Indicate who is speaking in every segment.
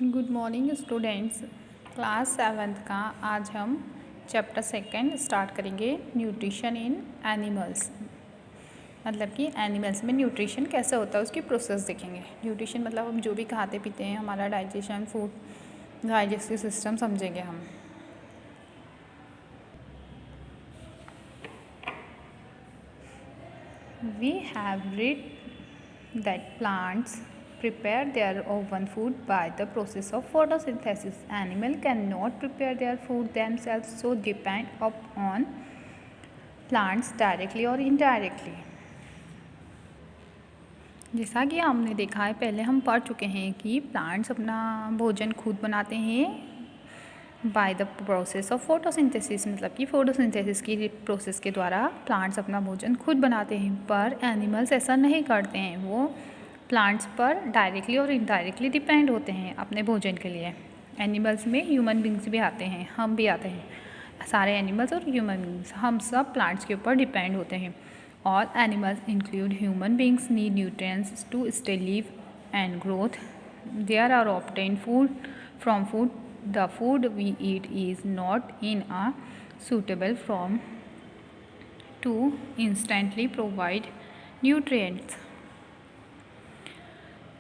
Speaker 1: Good morning students. Class 7th का आज हम चैप्टर 2 स्टार्ट करेंगे, न्यूट्रिशन इन एनिमल्स। मतलब कि एनिमल्स में न्यूट्रिशन कैसे होता है उसकी प्रोसेस देखेंगे। न्यूट्रिशन मतलब हम जो भी खाते पीते हैं, हमारा डाइजेशन, फूड डाइजेस्टिव सिस्टम समझेंगे हम। We have read that plants prepare their own food by the process of photosynthesis. Animal cannot prepare their food themselves, so depend upon plants directly or indirectly. जैसा कि हमने देखा है, पहले हम पढ़ चुके हैं कि प्लांट्स अपना भोजन खुद बनाते हैं by the process of photosynthesis. मतलब कि फोटोसिंथेसिस की प्रोसेस के द्वारा प्लांट्स अपना भोजन खुद बनाते हैं, पर एनिमल्स ऐसा नहीं करते हैं। वो प्लांट्स पर डायरेक्टली और इनडायरेक्टली डिपेंड होते हैं अपने भोजन के लिए। एनिमल्स में ह्यूमन बींग्स भी आते हैं, हम भी आते हैं। सारे एनिमल्स और ह्यूमन बींग्स हम सब प्लांट्स के ऊपर डिपेंड होते हैं। All animals include human beings need nutrients to stay live and growth. There are obtain food from food. The food we eat is not in a suitable form to instantly provide nutrients.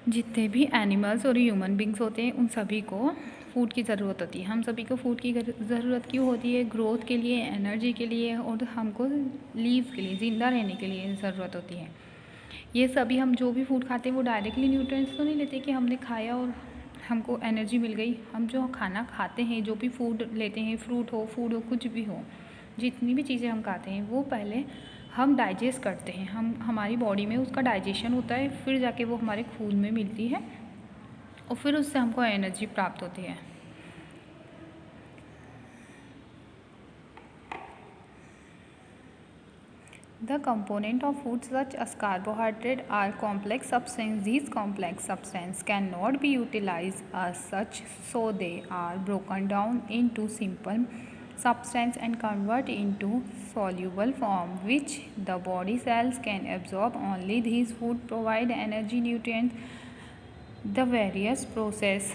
Speaker 1: जितने भी animals और human beings होते हैं उन सभी को food की ज़रूरत होती है। हम सभी को फूड की ज़रूरत क्यों होती है? ग्रोथ के लिए, एनर्जी के लिए और हमको लीव के लिए, ज़िंदा रहने के लिए ज़रूरत होती है। ये सभी हम जो भी फूड खाते हैं वो डायरेक्टली न्यूट्रिएंट्स तो नहीं लेते कि हमने खाया और हमको एनर्जी मिल गई। हम जो खाना खाते हैं, जो भी फूड लेते हैं, फ्रूट हो, फूड हो, कुछ भी हो, जितनी भी चीज़ें हम खाते हैं वो पहले हम डाइजेस्ट करते हैं। हमारी बॉडी में उसका डाइजेशन होता है, फिर जाके वो हमारे खून में मिलती है और फिर उससे हमको एनर्जी प्राप्त होती है। The component of food such as carbohydrate are complex substances. These complex substances cannot be utilized as such, so they are broken down into simple substance and converted into soluble form, which the body cells can absorb. Only these food provide energy, nutrients. The various process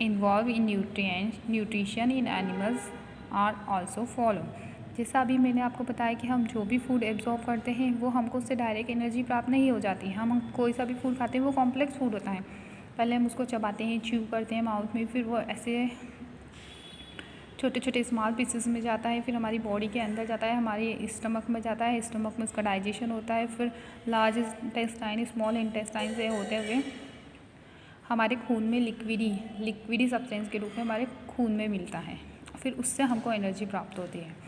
Speaker 1: involved in nutrition in animals are also followed. जैसा अभी मैंने आपको बताया कि हम जो भी food absorb करते हैं वो हमको उससे डायरेक्ट एनर्जी प्राप्त नहीं हो जाती। हम कोई सा भी फूड खाते हैं वो कॉम्प्लेक्स फूड होता है। पहले हम उसको चबाते हैं, च्यू करते हैं माउथ में, फिर वो ऐसे छोटे छोटे स्मॉल पीसेस में जाता है, फिर हमारी बॉडी के अंदर जाता है, हमारी स्टमक में जाता है, स्टमक में उसका डाइजेशन होता है, फिर लार्ज इंटेस्टाइन, स्मॉल इंटेस्टाइन से होते हुए हमारे खून में लिक्विडी सब्सटेंस के रूप में हमारे खून में मिलता है, फिर उससे हमको एनर्जी प्राप्त होती है।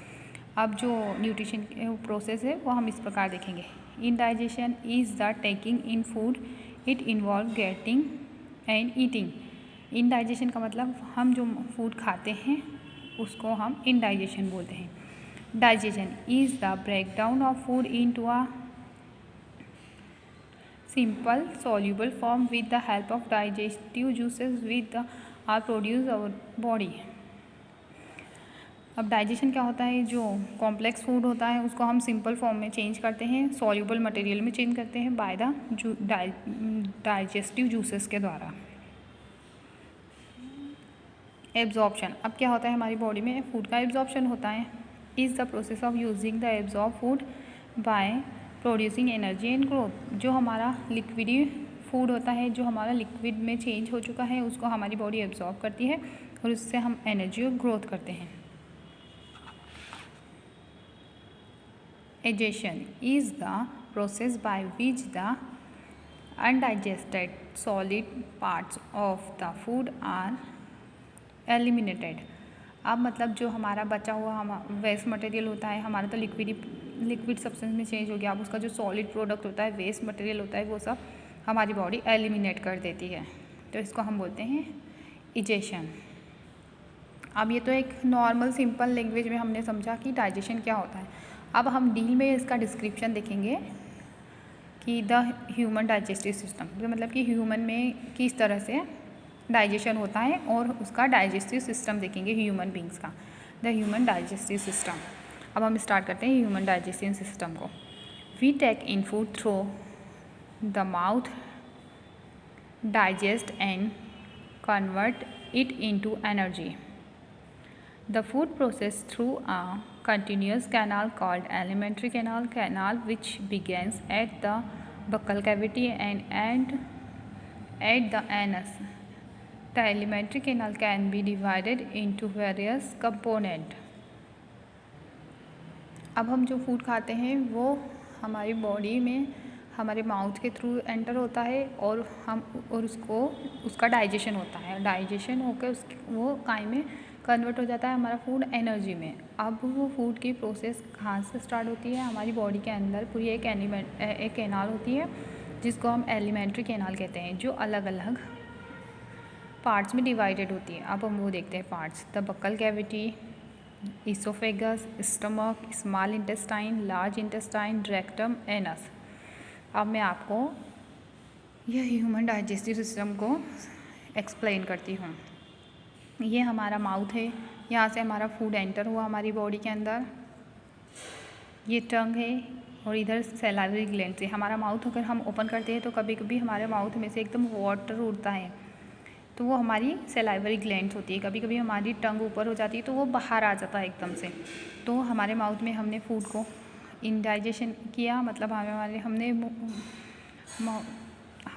Speaker 1: अब जो न्यूट्रिशन प्रोसेस है वो हम इस प्रकार देखेंगे। Indigestion is the taking in food, it involve getting and eating. Indigestion का मतलब हम जो फूड खाते हैं उसको हम इनडाइजेशन बोलते हैं। Digestion is the breakdown of food into a simple soluble form with the help of digestive juices with are produce our body. अब डाइजेशन क्या होता है? जो कॉम्प्लेक्स फूड होता है उसको हम सिंपल फॉर्म में चेंज करते हैं, सॉल्यूबल मटेरियल में चेंज करते हैं बाय द डाइजेस्टिव जूसेस के द्वारा। एब्जॉर्प्शन, अब क्या होता है हमारी बॉडी में फूड का एब्जॉर्प्शन होता है। Is the process of using the absorb food by producing energy and growth. जो हमारा लिक्विडी फूड होता है, जो हमारा लिक्विड में चेंज हो चुका है, उसको हमारी बॉडी एब्जॉर्ब करती है और उससे हम एनर्जी और ग्रोथ करते हैं। Egestion is the process by which the undigested solid parts of the food are eliminated. अब मतलब जो हमारा बचा हुआ वेस्ट मटेरियल होता है, हमारा तो लिक्विड सब्सटेंस में चेंज हो गया, अब उसका जो सॉलिड प्रोडक्ट होता है, वेस्ट मटेरियल होता है, वो सब हमारी बॉडी एलिमिनेट कर देती है, तो इसको हम बोलते हैं इजेशन। अब ये तो एक नॉर्मल सिंपल लैंग्वेज में हमने समझा कि डाइजेशन क्या होता है। अब हम डील में इसका डिस्क्रिप्शन देखेंगे कि द ह्यूमन डाइजेस्टिव सिस्टम, मतलब कि ह्यूमन में किस तरह से डाइजेशन होता है और उसका डाइजेस्टिव सिस्टम देखेंगे ह्यूमन बींग्स का, द ह्यूमन डाइजेस्टिव सिस्टम। अब हम स्टार्ट करते हैं ह्यूमन डाइजेस्टिव सिस्टम को। We take in food through the mouth, digest and convert it into energy. The food processed through a continuous canal called alimentary canal which begins at the buccal cavity and ends at the anus. The alimentary canal can be divided into various components. अब हम जो food खाते हैं वो हमारी body में हमारे mouth के थ्रू एंटर होता है और उसका डाइजेशन होता है। डाइजेशन होकर वो काय में कन्वर्ट हो जाता है हमारा फूड एनर्जी में। अब वो फूड की प्रोसेस कहाँ से स्टार्ट होती है? हमारी बॉडी के अंदर पूरी एक कैनाल होती है जिसको हम एलिमेंट्री कैनाल कहते हैं, जो अलग अलग पार्ट्स में डिवाइडेड होती है। अब हम वो देखते हैं parts. The buccal cavity, oesophagus, stomach, small intestine, large intestine, rectum, anus. अब मैं आपको यह ह्यूमन डाइजेस्टिव सिस्टम को एक्सप्लेन करती हूँ। ये हमारा माउथ है, यहाँ से हमारा फूड एंटर हुआ हमारी बॉडी के अंदर। ये टंग है और इधर सैलाइवरी ग्लैंड से हमारा माउथ अगर हम ओपन करते हैं तो कभी कभी हमारे माउथ में से एकदम वाटर उड़ता है, तो वो हमारी सैलाइवरी ग्लैंड्स होती है। कभी कभी हमारी टंग ऊपर हो जाती है तो वो बाहर आ जाता है एकदम से। तो हमारे माउथ में हमने फूड को इंडाइजेशन किया, मतलब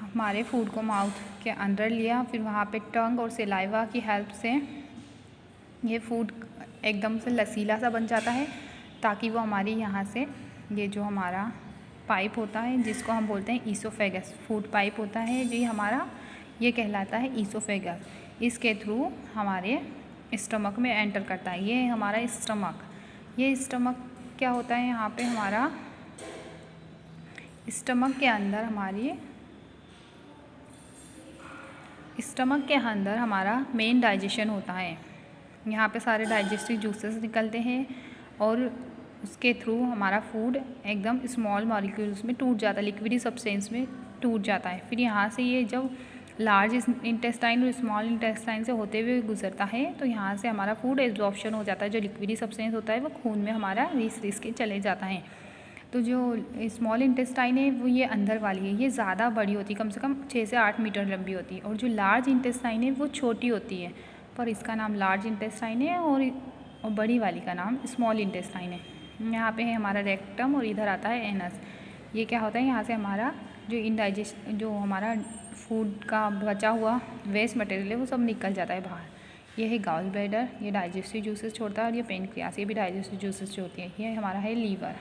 Speaker 1: हमारे फूड को माउथ के अंदर लिया, फिर वहाँ पे टंग और सलाइवा की हेल्प से ये फूड एकदम से लसीला सा बन जाता है, ताकि वो हमारी यहाँ से ये जो हमारा पाइप होता है जिसको हम बोलते हैं ईसोफेगस, फूड पाइप होता है जी हमारा, ये कहलाता है ईसोफेगस। इसके थ्रू हमारे स्टमक में एंटर करता है। ये हमारा स्टमक, ये स्टमक क्या होता है? यहाँ पे हमारा स्टमक के अंदर हमारा मेन डाइजेशन होता है। यहाँ पे सारे डाइजेस्टिव जूसेस निकलते हैं और उसके थ्रू हमारा फूड एकदम स्मॉल मॉलिक्यूल्स में टूट जाता है, लिक्विडी सब्सटेंस में टूट जाता है। फिर यहाँ से ये जब लार्ज इंटेस्टाइन और स्मॉल इंटेस्टाइन से होते हुए गुजरता है तो यहाँ से हमारा फूड एब्जॉर्प्शन हो जाता है। जो लिक्विडी सब्सटेंस होता है वो खून में हमारा रिस के चले जाता है। तो जो स्मॉल इंटेस्टाइन है वो ये अंदर वाली है, ये ज़्यादा बड़ी होती है, कम से कम 6 से 8 मीटर लंबी होती है। और जो लार्ज इंटेस्टाइन है वो छोटी होती है, पर इसका नाम लार्ज इंटेस्टाइन है और बड़ी वाली का नाम स्मॉल इंटेस्टाइन है। यहाँ पे है हमारा रेक्टम और इधर आता है एनस। ये क्या होता है? यहाँ से हमारा जो हमारा फूड का बचा हुआ वेस्ट मटेरियल है वो सब निकल जाता है बाहर। ये है गॉल ब्लैडर, ये डाइजेस्टिव जूसेस छोड़ता है, और ये पेनक्रियास, ये भी डाइजेस्टिव जूसेस छोड़ती है। ये हमारा है लीवर।